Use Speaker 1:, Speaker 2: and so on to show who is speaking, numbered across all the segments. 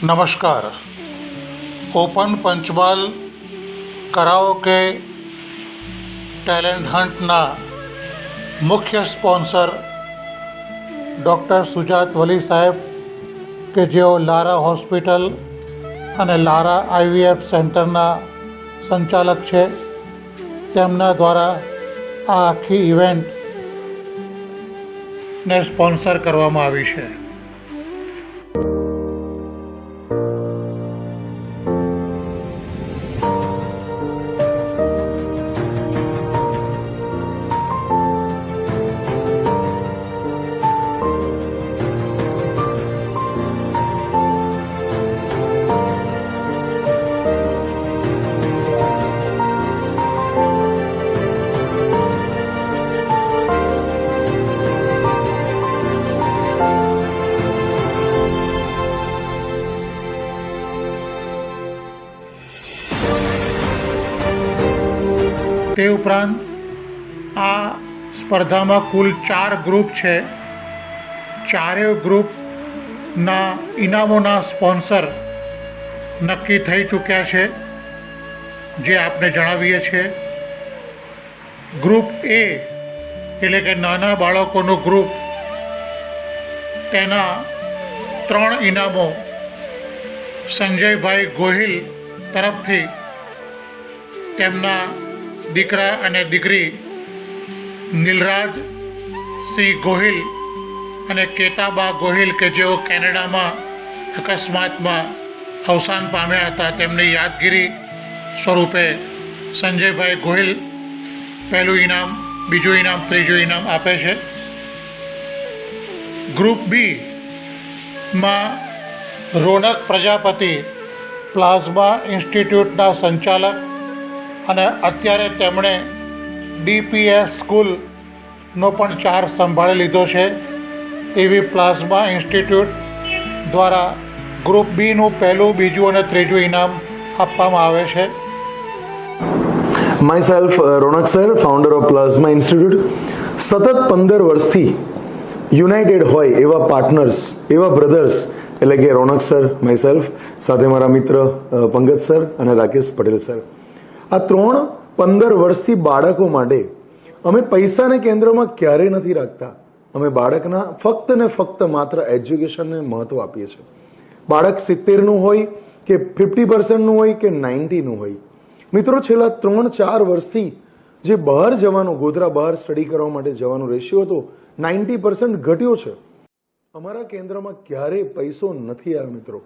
Speaker 1: નમસ્કાર. Open Panchmahal karaoke talent હન્ટના મુખ્ય sponsor doctor Sujat વલી સાહેબ, કે જેઓ લારા હોસ્પિટલ અને લારા IVF સેન્ટરના સંચાલક છે, તેમના દ્વારા આ આખી ઇવેન્ટને સ્પોન્સર કરવામાં આવી છે. તે ઉપરાંત આ સ્પર્ધામાં કુલ 4 ગ્રુપ છે. ચારેય ગ્રુપના ઇનામોના સ્પોન્સર નક્કી થઈ ચૂક્યા છે, જે આપને જણાવીએ છીએ. ગ્રુપ A એટલે કે નાના બાળકોનું ગ્રુપ, તેના 3 ઇનામો સંજયભાઈ ગોહિલ તરફથી તેમના દીકરા અને દીકરી નિલરાજ સિંહ ગોહિલ અને કેતાબા ગોહિલ, કે જેઓ કેનેડામાં અકસ્માતમાં અવસાન પામ્યા હતા, તેમની યાદગીરી સ્વરૂપે સંજયભાઈ ગોહિલ પહેલું ઇનામ, બીજું ઇનામ, ત્રીજું ઇનામ આપે છે. ગ્રુપ B માં રોનક પ્રજાપતિ પ્લાઝમા ઇન્સ્ટિટ્યૂટના સંચાલક અને અત્યારે તેમણે DPS સ્કૂલનો પણ ચાર્જ સંભાળી લીધો છે, એવી પ્લાઝમા ઇન્સ્ટિટ્યૂટ દ્વારા ગ્રુપ બીનું પહેલું, બીજું અને ત્રીજું ઇનામ આપવામાં આવે છે.
Speaker 2: Myself Ronak sir, founder of Plasma Institute. સતત 15 વર્ષથી યુનાઇટેડ હોય એવા પાર્ટનર્સ, એવા બ્રધર્સ એટલે કે રોનક સર, માયસેલ્ફ, સાથે મારા મિત્ર પંકજ સર અને રાકેશ પટેલ સર. આ 15 વર્ષથી બાળકો માટે અમે પૈસાને કેન્દ્રમાં ક્યારેય નથી રાખતા. અમે બાળકના ફક્ત ને ફક્ત માત્ર એજ્યુકેશનને મહત્વ આપીએ છીએ. બાળક 70નું હોય કે 50%નું હોય કે 90નું હોય. મિત્રો, છેલ્લા 3-4 વર્ષથી જે બહાર જવાનું, ગોધરા બહાર સ્ટડી કરવા માટે જવાનો રેશિયો હતો, 90% ઘટ્યો છે. અમારા કેન્દ્રમાં ક્યારેય પૈસો નથી આવ્યો મિત્રો,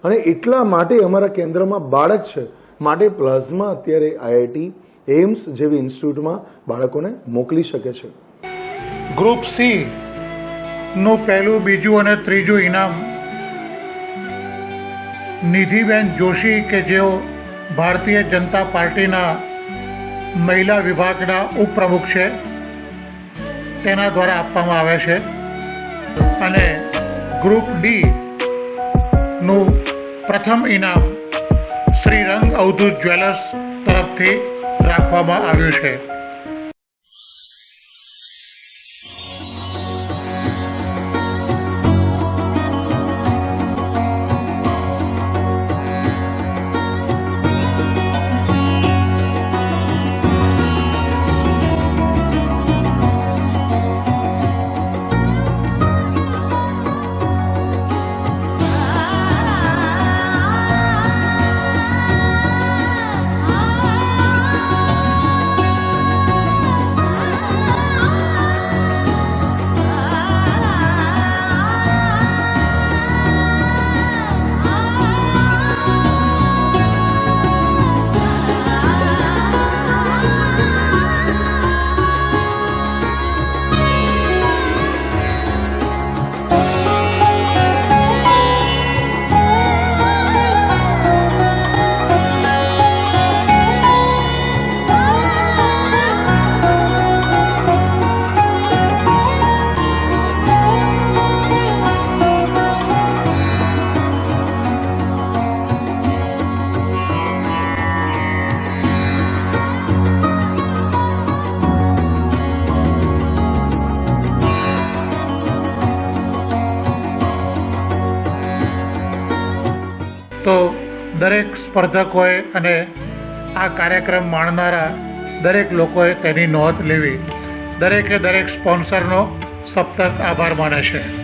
Speaker 2: અને એટલા માટે અમારા કેન્દ્રમાં બાળક છે માટે પ્લાઝમા અત્યારે IIT, એમ્સ જેવી ઇન્સ્ટિટ્યૂટમાં બાળકોને મોકલી શકે છે.
Speaker 1: ગ્રુપ C નું પહેલું, બીજું અને ત્રીજું ઇનામ નિધિબેન જોશી, કે જેઓ ભારતીય જનતા પાર્ટીના મહિલા વિભાગના ઉપપ્રમુખ છે, તેના દ્વારા આપવામાં આવે છે. અને ગ્રુપ D નું પ્રથમ ઇનામ શ્રી રંગ અવધૂત જ્વેલર્સ તરફથી રાખવામાં આવ્યું છે. તો દરેક સ્પર્ધકોએ અને આ કાર્યક્રમ માણનારા દરેક લોકોએ તેની નોંધ લેવી. દરેકે દરેક સ્પોન્સરનો સતત આભાર માને છે.